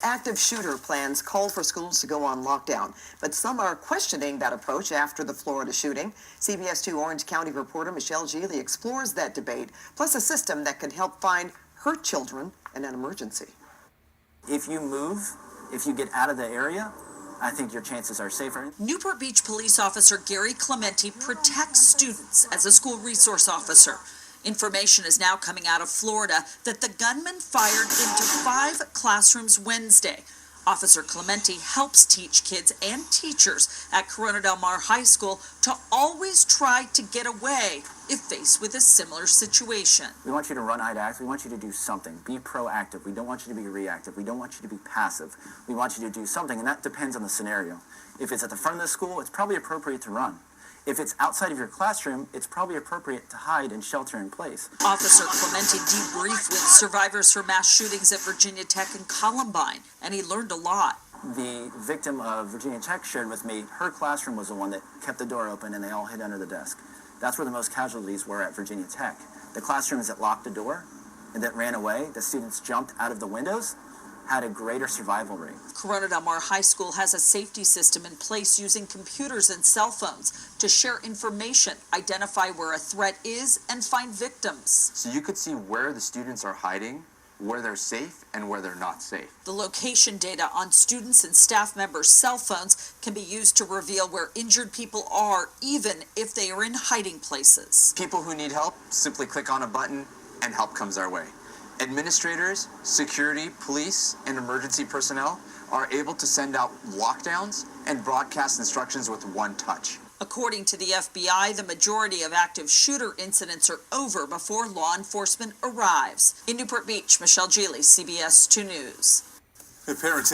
Active shooter plans call for schools to go on lockdown, but some are questioning that approach after the Florida shooting. CBS 2 Orange County reporter Michelle Geely explores that debate, plus a system that can help find hurt children in an emergency. If you get out of the area, I think your chances are safer. Newport Beach police officer Gary Clementi protects students as a school resource officer. Information is now coming out of Florida that the gunman fired into 5 classrooms Wednesday. Officer Clementi helps teach kids and teachers at Corona Del Mar High School to always try to get away if faced with a similar situation. We want you to run IDACs. We want you to do something. Be proactive. We don't want you to be reactive. We don't want you to be passive. We want you to do something, and that depends on the scenario. If it's at the front of the school, it's probably appropriate to run. If it's outside of your classroom, it's probably appropriate to hide and shelter in place. Officer Clementi debriefed with survivors for mass shootings at Virginia Tech and Columbine, and he learned a lot. The victim of Virginia Tech shared with me her classroom was the one that kept the door open and they all hid under the desk. That's where the most casualties were at Virginia Tech. The classrooms that locked the door and that ran away, the students jumped out of the windows, had a greater survival rate. Corona Del Mar High School has a safety system in place using computers and cell phones to share information, identify where a threat is, and find victims. So you could see where the students are hiding, where they're safe, and where they're not safe. The location data on students and staff members' cell phones can be used to reveal where injured people are, even if they are in hiding places. People who need help simply click on a button and help comes our way. Administrators, security, police, and emergency personnel are able to send out lockdowns and broadcast instructions with one touch. According to the FBI, the majority of active shooter incidents are over before law enforcement arrives. In Newport Beach, Michelle Geely, CBS 2 News. Hey, parents.